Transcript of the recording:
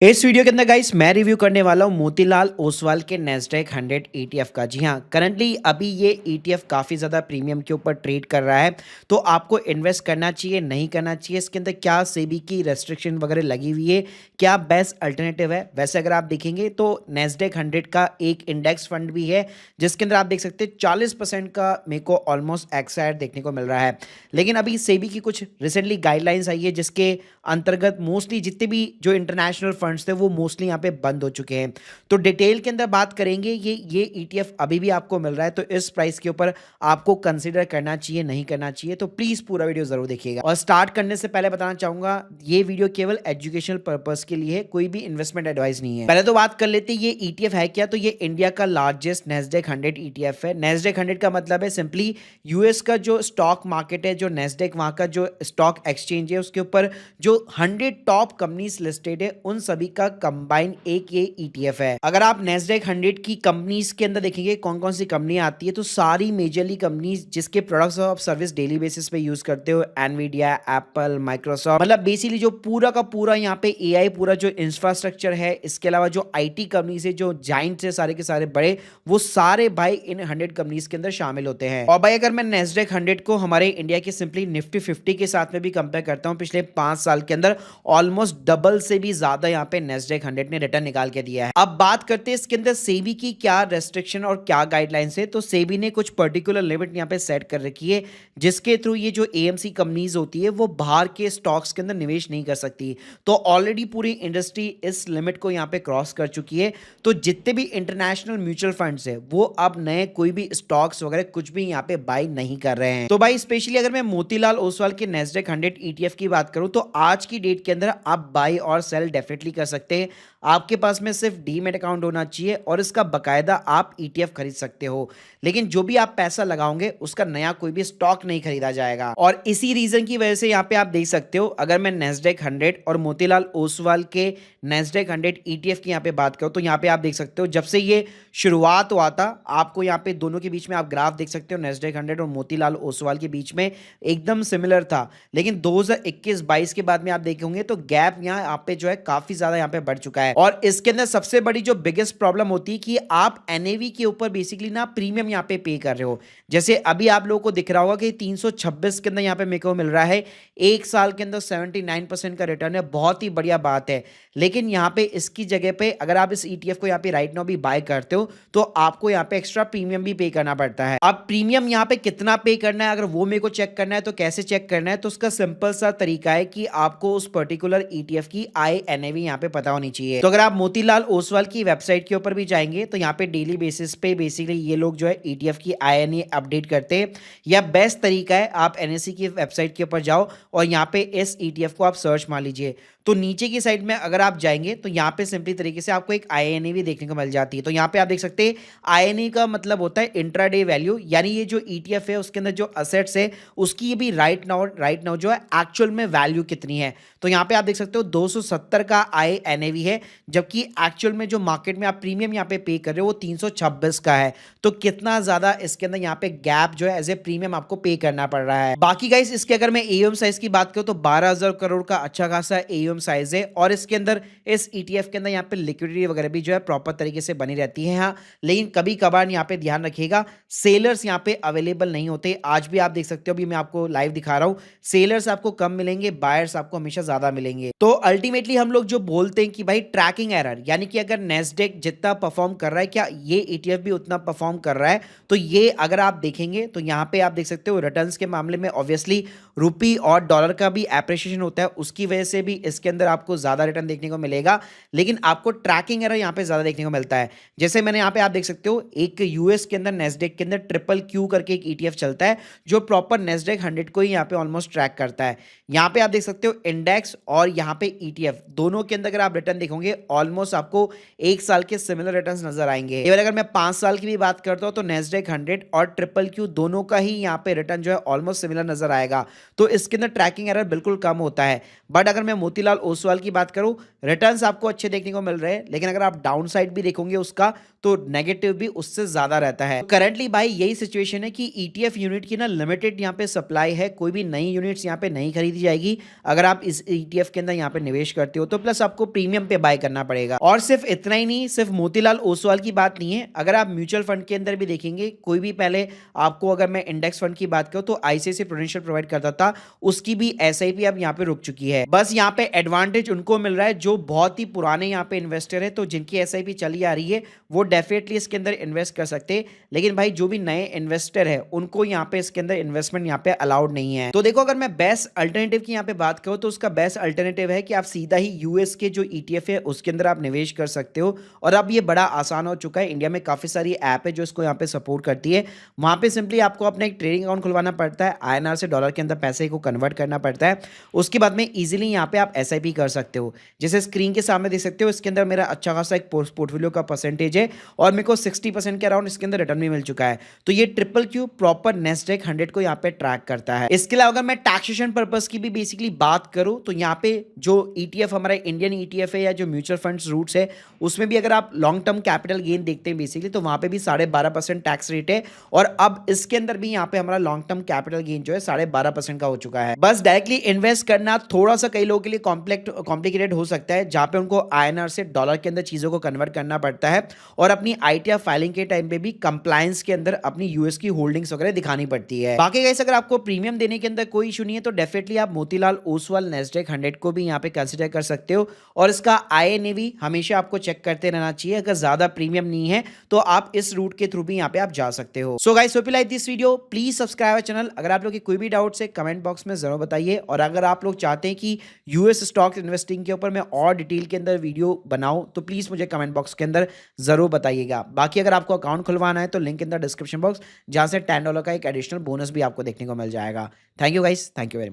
इस वीडियो के अंदर गाइस मैं रिव्यू करने वाला हूँ मोतीलाल ओसवाल के नैस्डैक 100 ईटीएफ का। जी हाँ, करंटली अभी ये ईटीएफ काफ़ी ज़्यादा प्रीमियम के ऊपर ट्रेड कर रहा है। तो आपको इन्वेस्ट करना चाहिए, नहीं करना चाहिए, इसके अंदर क्या सेबी की रेस्ट्रिक्शन वगैरह लगी हुई है, क्या बेस्ट अल्टरनेटिव है। वैसे अगर आप देखेंगे तो नैस्डैक 100 का एक इंडेक्स फंड भी है जिसके अंदर आप देख सकते हैं 40% का मेरे को ऑलमोस्ट एक्सायर देखने को मिल रहा है। लेकिन अभी सेबी की कुछ रिसेंटली गाइडलाइंस आई है जिसके अंतर्गत मोस्टली जितने भी जो इंटरनेशनल फंड्स थे वो मोस्टली यहाँ पे बंद हो चुके हैं। तो डिटेल के अंदर बात करेंगे, ये ईटीएफ अभी भी आपको मिल रहा है तो इस प्राइस के ऊपर आपको कंसीडर करना चाहिए, नहीं करना चाहिए। तो प्लीज़ पूरा वीडियो ज़रूर देखिएगा। और स्टार्ट करने से पहले बताना चाहूँगा ये वीडियो केवल एजुकेशनल पर्पज़ के लिए है, कोई भी इन्वेस्टमेंट एडवाइस नहीं है। पहले तो बात कर लेते हैं ये ईटीएफ है क्या। तो ये इंडिया का लार्जेस्ट नैस्डैक 100 ईटीएफ है। नैस्डैक 100 का मतलब है सिंपली यूएस का जो स्टॉक मार्केट है, जो नैस्डैक वहाँ का जो स्टॉक एक्सचेंज है उसके ऊपर जो 100 टॉप कंपनीज लिस्टेड है उन सभी का कंबाइन एक ये ईटीएफ है। अगर आप नैस्डैक 100 की कंपनीज के अंदर देखेंगे कौन कौन सी कंपनी आती है तो सारी मेजरली कंपनीज जिसके products of service daily basis पे यूज करते हो, एनवीडिया, एप्पल, माइक्रोसॉफ्ट, मतलब बेसिकली जो पूरा का पूरा यहाँ पे एआई पूरा जो इंफ्रास्ट्रक्चर है, इसके अलावा जो आईटी कंपनीज है, जो जाइंट्स है सारे के सारे बड़े, वो सारे भाई इन 100 कंपनीज के अंदर शामिल होते हैं। और भाई अगर मैं नैस्डैक 100 को हमारे इंडिया के सिंपली निफ्टी 50 के साथ में भी कंपेयर करता हूँ, पिछले 5 साल के अंदर ऑलमोस्ट डबल से भी ज्यादा यहाँ पे नैस्डैक 100 ने रिटर्न निकाल के दिया है। अब बात करते हैं इसके अंदर सेबी की क्या रेस्ट्रिक्शन और क्या गाइडलाइंस है। तो सेबी ने कुछ पर्टिकुलर लिमिट यहाँ पे सेट कर रखी है जिसके थ्रू ये जो एएमसी कंपनीज होती है वो बाहर के स्टॉक्स के अंदर निवेश नहीं कर सकती। तो ऑलरेडी पूरी इंडस्ट्री इस लिमिट को यहाँ पे क्रॉस कर चुकी है। तो जितने भी इंटरनेशनल म्यूचुअल फंड्स है वो अब नए कोई भी स्टॉक्स वगैरह कुछ भी यहाँ पे बाय नहीं कर रहे हैं। तो भाई स्पेशली अगर मैं मोतीलाल ओसवाल के नैस्डैक 100 ईटीएफ की बात करूं तो आज की डेट के अंदर आप बाय और सेल डेफिनेटली कर सकते हैं। आपके पास में सिर्फ डीमैट अकाउंट होना चाहिए और इसका बकायदा आप ईटीएफ खरीद सकते हो। लेकिन जो भी आप पैसा लगाओगे उसका नया कोई भी स्टॉक नहीं खरीदा जाएगा। और इसी रीजन की वजह से यहाँ पे आप देख सकते हो, अगर मैं नैस्डैक 100 और मोतीलाल ओसवाल के नैस्डैक 100 ईटीएफ की यहाँ पे बात करूँ तो यहाँ पे आप देख सकते हो जब से ये शुरुआत हुआ था, आपको यहाँ पे दोनों के बीच में आप ग्राफ देख सकते हो, नैस्डैक 100 और मोतीलाल ओसवाल के बीच में एकदम सिमिलर था। लेकिन 2021-22 के बाद में आप देखेंगे तो गैप यहाँ पे जो है काफी ज्यादा यहाँ पे बढ़ चुका है। और इसके अंदर सबसे बड़ी जो बिगेस्ट प्रॉब्लम होती है कि आप एनएवी के ऊपर बेसिकली ना प्रीमियम यहाँ पे कर रहे हो। जैसे अभी आप लोगों को दिख रहा होगा कि 326 के अंदर यहाँ पे मेरे को मिल रहा है, एक साल के अंदर 79% का रिटर्न है, बहुत ही बढ़िया बात है। लेकिन यहाँ पे इसकी जगह पे अगर आप इस ईटीएफ को यहाँ पे राइट नाउ भी बाय करते हो तो आपको यहाँ पे एक्स्ट्रा प्रीमियम भी पे करना पड़ता है। अब प्रीमियम यहाँ पे कितना पे करना है अगर वो मेरे को चेक करना है तो कैसे चेक करना है, तो उसका सिंपल सा तरीका है कि आपको उस पर्टिकुलर ईटीएफ की INAV यहाँ पे पता होनी चाहिए। तो अगर आप मोतीलाल ओसवाल की वेबसाइट के ऊपर भी जाएंगे तो यहाँ पे डेली बेसिस पे बेसिकली ये लोग जो है ईटीएफ की INA अपडेट करते हैं। या बेस्ट तरीका है आप एनएससी की वेबसाइट के ऊपर जाओ और यहाँ पे इस ईटीएफ को आप सर्च मार लीजिए। तो नीचे की साइड में अगर आप जाएंगे तो यहाँ पे सिंपली तरीके से आपको एक INA भी देखने को मिल जाती है। तो यहाँ पे आप देख सकते हैं INA का मतलब होता है इंट्राडे वैल्यू, यानी ये जो ईटीएफ है उसके अंदर जो असेट्स है उसकी ये भी राइट नाउ जो है एक्चुअल में वैल्यू कितनी है। तो यहाँ पे आप देख सकते हो 270 का INAV है, जबकि एक्चुअल में जो मार्केट में आप प्रीमियम यहाँ पे कर रहे हो वो 326 का है। तो कितना ज्यादा इसके अंदर यहाँ पे गैप जो है एज ए प्रीमियम आपको पे करना पड़ रहा है। बाकी गाइस इसके अगर मैं AUM साइज की बात करूँ तो 12,000 करोड़ का अच्छा खासा AUM साइज है। और इसके अंदर इस ETF के अंदर यहाँ पे लिक्विडिटी वगैरह भी जो है प्रॉपर तरीके से बनी रहती है। हाँ, लेकिन कभी कभार यहाँ पे ध्यान रखिएगा सेलर्स यहाँ पे अवेलेबल नहीं होते। आज भी आप देख सकते हो, अभी मैं आपको लाइव दिखा रहा हूँ, सेलर्स आपको कम मिलेंगे, बायर्स आपको हमेशा ज्यादा मिलेंगे। तो अल्टीमेटली हम लोग जो बोलते हैं कि भाई ट्रैकिंग एरर, यानी कि अगर नैस्डैक जितना परफॉर्म कर रहा है क्या ये ETF भी उतना परफॉर्म कर रहा है। तो ये अगर आप देखेंगे तो यहाँ पे आप देख सकते हो रिटर्न्स के मामले में ऑब्वियसली रुपी और डॉलर का भी एप्रिसिएशन होता है, उसकी वजह से भी इसके अंदर आपको ज्यादा रिटर्न देखने को मिलेगा। लेकिन आपको ट्रैकिंग एरर यहाँ पे ज्यादा देखने को मिलता है। जैसे मैंने यहाँ पे आप देख सकते हो एक यूएस के अंदर नैस्डैक के अंदर QQQ करके एक ETF चलता है जो प्रॉपर नैस्डैक 100 को ही यहाँ पे ऑलमोस्ट ट्रैक करता है। यहाँ पे आप देख सकते हो इंडेक्स और यहाँ पे ETF दोनों के अंदर अगर आप रिटर्न देखोगे ऑलमोस्ट आपको एक साल के सिमिलर रिटर्न्स नजर आएंगे। इवन अगर मैं 5 साल की भी बात करता हूँ तो नैस्डैक 100 और QQQ दोनों का ही यहाँ पे रिटर्न जो है ऑलमोस्ट सिमिलर नजर आएगा। तो इसके अंदर ट्रैकिंग एरर बिल्कुल कम होता है। बट अगर मैं मोतीलाल ओसवाल की बात करूं, रिटर्न्स आपको अच्छे देखने को मिल रहे हैं, लेकिन अगर आप डाउन साइड भी देखोगे उसका तो नेगेटिव भी उससे ज्यादा रहता है। करंटली भाई यही सिचुएशन है कि ETF यूनिट की ना लिमिटेड यहाँ पे सप्लाई है, कोई भी नई यूनिट्स यहाँ पे नहीं खरीदी जाएगी अगर आप इस ETF के अंदर यहाँ पे निवेश करते हो तो। प्लस आपको प्रीमियम पे बाय करना पड़ेगा। और सिर्फ इतना ही नहीं, सिर्फ मोतीलाल ओसवाल की बात नहीं है, अगर आप म्यूचुअल फंड के अंदर भी देखेंगे, कोई भी पहले आपको, अगर मैं इंडेक्स फंड की बात करूं तो आईसीआईसीआई प्रूडेंशियल प्रोवाइड करता था, उसकी भी एसआईपी अब यहाँ पे रुक चुकी है। बस यहाँ पे एडवांटेज उनको मिल रहा है जो बहुत ही पुराने यहाँ पे इन्वेस्टर है, तो जिनकी एसआईपी चली आ रही है वो डेफिनेटली इसके अंदर इन्वेस्ट कर सकते हैं। लेकिन भाई जो भी नए इन्वेस्टर है उनको यहाँ पे इसके अंदर इन्वेस्टमेंट यहाँ पे अलाउड नहीं है। तो देखो, अगर मैं बेस्ट अल्टरनेटिव की यहाँ पे बात करूँ तो उसका बेस्ट अल्टरनेटिव है कि आप सीधा ही यूएस के जो ईटीएफ है उसके अंदर आप निवेश कर सकते हो। और अब ये बड़ा आसान हो चुका है, इंडिया में काफी सारी ऐप है जो इसको यहाँ पे सपोर्ट करती है। वहां पे सिंपली आपको अपना एक ट्रेडिंग अकाउंट खुलवाना पड़ता है, आईएनआर से डॉलर के अंदर पैसे को कन्वर्ट करना पड़ता है। उसके बाद में इजीली यहाँ पे आप एसआईपी कर सकते हो। जैसे स्क्रीन के सामने देख सकते हो, इसके अंदर मेरा अच्छा खासा एक पोर्टफोलियो का परसेंटेज है और मेरे को 60% के अराउंड इसके अंदर रिटर्न भी मिल चुका है। तो ये ट्रिपल क्यू प्रॉपर नेस्डेक 100 को यहाँ पे ट्रैक करता है। इसके अलावा अगर मैं टैक्सेशन पर्पस की भी बेसिकली बात करूं तो यहाँ पे जो ईटीएफ हमारा इंडियन ईटीएफ है या जो म्यूचुअल फंड्स रूट्स है, उसमें भी अगर आप लॉन्ग टर्म कैपिटल गेन देखते हैं बेसिकली, तो वहां पे भी 12.5% टैक्स रेट है। और अब इसके अंदर भी यहाँ पे हमारा लॉन्ग टर्म कैपिटल गेन जो है 12.5% का हो चुका है। बस डायरेक्टली इन्वेस्ट करना थोड़ा सा कई लोगों के लिए कॉम्प्लिकेटेड हो सकता है, जहां पे उनको आईएनआर से डॉलर के अंदर चीजों को कन्वर्ट करना पड़ता है और अपनी आईटीआर फाइलिंग के टाइम पे भी कंप्लायंस के अंदर अपनी यूएस की होल्डिंग्स वगैरह दिखानी पड़ती है। बाकी गाइस, अगर आपको प्रीमियम देने के अंदर कोई इशू नहीं है तो डेफिनेटली आप मोतीलाल ओसवाल नेस्डेक 100 को भी यहाँ पे कंसिडर कर सकते हो। और इसका आईएनएवी हमेशा आपको चेक करते रहना चाहिए, अगर ज्यादा प्रीमियम नहीं है तो आप इस रूट के थ्रू भी यहाँ पे आप जा सकते हो। So guys, hope you like this video, please subscribe our channel. अगर आप लोग की कोई भी डाउट है कमेंट बॉक्स में जरूर बताइए। और अगर आप लोग चाहते हैं कि यूएस स्टॉक इन्वेस्टिंग के ऊपर मैं और डिटेल के अंदर वीडियो बनाऊं तो प्लीज मुझे कमेंट बॉक्स के अंदर जरूर बताइएगा। बाकी अगर आपको अकाउंट खुलवाना है तो link in the description box, जहां से $10 का एक एडिशनल बोनस भी आपको देखने को मिल जाएगा। Thank you guys, thank you very much.